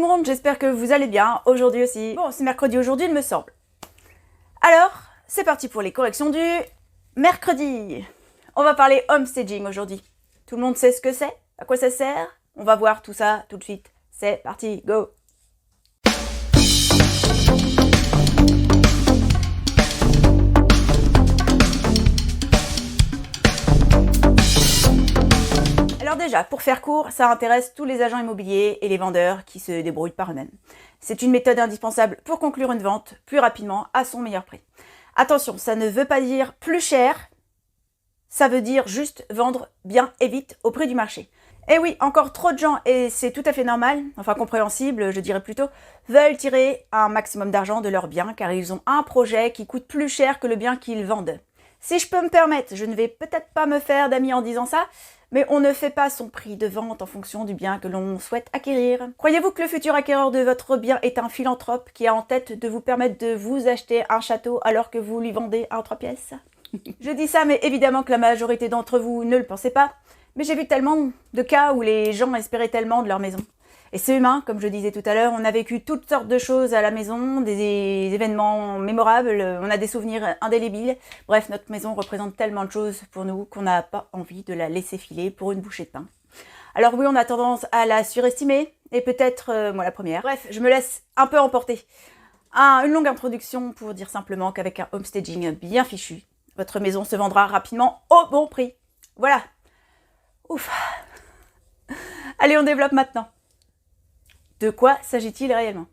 Tout le monde, j'espère que vous allez bien, aujourd'hui aussi. Bon, c'est mercredi aujourd'hui, il me semble. Alors, c'est parti pour les corrections du mercredi. On va parler homestaging aujourd'hui. Tout le monde sait ce que c'est? À quoi ça sert? On va voir tout ça tout de suite. C'est parti, go! Alors déjà, pour faire court, ça intéresse tous les agents immobiliers et les vendeurs qui se débrouillent par eux-mêmes. C'est une méthode indispensable pour conclure une vente plus rapidement à son meilleur prix. Attention, ça ne veut pas dire plus cher, ça veut dire juste vendre bien et vite au prix du marché. Et oui, encore trop de gens, et c'est tout à fait normal, enfin compréhensible, je dirais plutôt, veulent tirer un maximum d'argent de leurs biens car ils ont un projet qui coûte plus cher que le bien qu'ils vendent. Si je peux me permettre, je ne vais peut-être pas me faire d'amis en disant ça, mais on ne fait pas son prix de vente en fonction du bien que l'on souhaite acquérir. Croyez-vous que le futur acquéreur de votre bien est un philanthrope qui a en tête de vous permettre de vous acheter un château alors que vous lui vendez un 3 pièces? Je dis ça, mais évidemment que la majorité d'entre vous ne le pensez pas, mais j'ai vu tellement de cas où les gens espéraient tellement de leur maison. Et c'est humain, comme je disais tout à l'heure, on a vécu toutes sortes de choses à la maison, des événements mémorables, on a des souvenirs indélébiles. Bref, notre maison représente tellement de choses pour nous qu'on n'a pas envie de la laisser filer pour une bouchée de pain. Alors oui, on a tendance à la surestimer, et peut-être moi la première. Bref, je me laisse un peu emporter. Une longue introduction pour dire simplement qu'avec un homestaging bien fichu, votre maison se vendra rapidement au bon prix. Voilà. Ouf. Allez, on développe maintenant. De quoi s'agit-il réellement?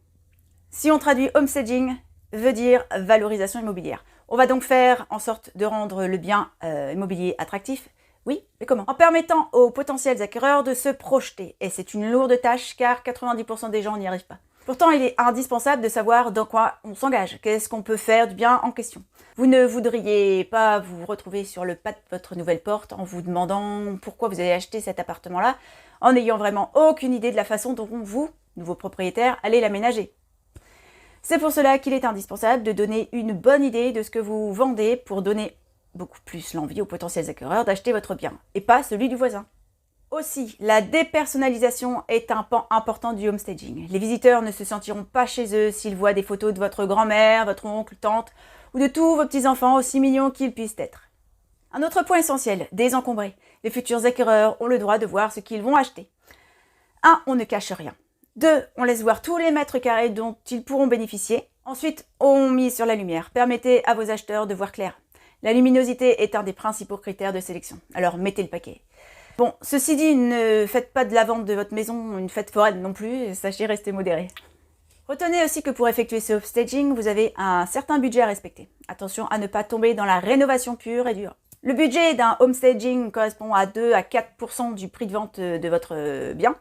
Si on traduit homestaging, veut dire valorisation immobilière. On va donc faire en sorte de rendre le bien immobilier attractif. Oui, mais comment? En permettant aux potentiels acquéreurs de se projeter. Et c'est une lourde tâche car 90% des gens n'y arrivent pas. Pourtant, il est indispensable de savoir dans quoi on s'engage. Qu'est-ce qu'on peut faire du bien en question? Vous ne voudriez pas vous retrouver sur le pas de votre nouvelle porte en vous demandant pourquoi vous avez acheté cet appartement-là, en n'ayant vraiment aucune idée de la façon dont vous, nouveau propriétaire, allez l'aménager. C'est pour cela qu'il est indispensable de donner une bonne idée de ce que vous vendez pour donner beaucoup plus l'envie aux potentiels acquéreurs d'acheter votre bien, et pas celui du voisin. Aussi, la dépersonnalisation est un pan important du homestaging. Les visiteurs ne se sentiront pas chez eux s'ils voient des photos de votre grand-mère, votre oncle, tante, ou de tous vos petits-enfants aussi mignons qu'ils puissent être. Un autre point essentiel, désencombrer. Les futurs acquéreurs ont le droit de voir ce qu'ils vont acheter. 1. On ne cache rien. 2. On laisse voir tous les mètres carrés dont ils pourront bénéficier. Ensuite, on mise sur la lumière. Permettez à vos acheteurs de voir clair. La luminosité est un des principaux critères de sélection. Alors mettez le paquet. Bon, ceci dit, ne faites pas de la vente de votre maison une fête foraine non plus, sachez rester modéré. Retenez aussi que pour effectuer ce homestaging, vous avez un certain budget à respecter. Attention à ne pas tomber dans la rénovation pure et dure. Le budget d'un homestaging correspond à 2 à 4% du prix de vente de votre bien.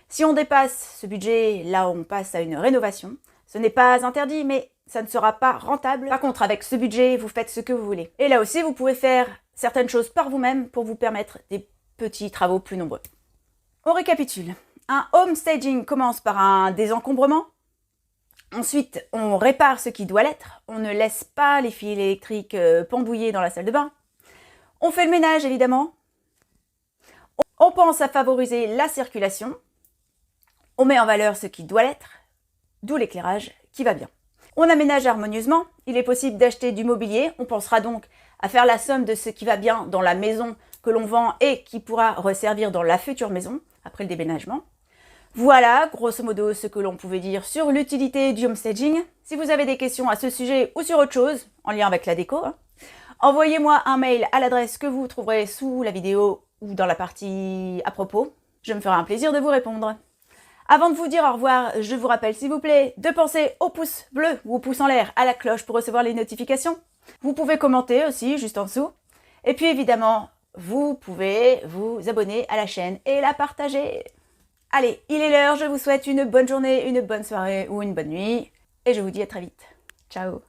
Si on dépasse ce budget, là on passe à une rénovation. Ce n'est pas interdit, mais ça ne sera pas rentable. Par contre, avec ce budget, vous faites ce que vous voulez. Et là aussi, vous pouvez faire certaines choses par vous-même pour vous permettre des petits travaux plus nombreux. On récapitule. Un homestaging commence par un désencombrement. Ensuite, on répare ce qui doit l'être. On ne laisse pas les fils électriques pendouillés dans la salle de bain. On fait le ménage, évidemment. On pense à favoriser la circulation. On met en valeur ce qui doit l'être, d'où l'éclairage qui va bien. On aménage harmonieusement. Il est possible d'acheter du mobilier. On pensera donc à faire la somme de ce qui va bien dans la maison que l'on vend et qui pourra resservir dans la future maison après le déménagement. Voilà, grosso modo, ce que l'on pouvait dire sur l'utilité du homestaging. Si vous avez des questions à ce sujet ou sur autre chose, en lien avec la déco, envoyez-moi un mail à l'adresse que vous trouverez sous la vidéo ou dans la partie à propos. Je me ferai un plaisir de vous répondre. Avant de vous dire au revoir, je vous rappelle s'il vous plaît de penser au pouce bleu ou au pouce en l'air, à la cloche pour recevoir les notifications. Vous pouvez commenter aussi, juste en dessous. Et puis évidemment, vous pouvez vous abonner à la chaîne et la partager. Allez, il est l'heure, je vous souhaite une bonne journée, une bonne soirée ou une bonne nuit. Et je vous dis à très vite. Ciao!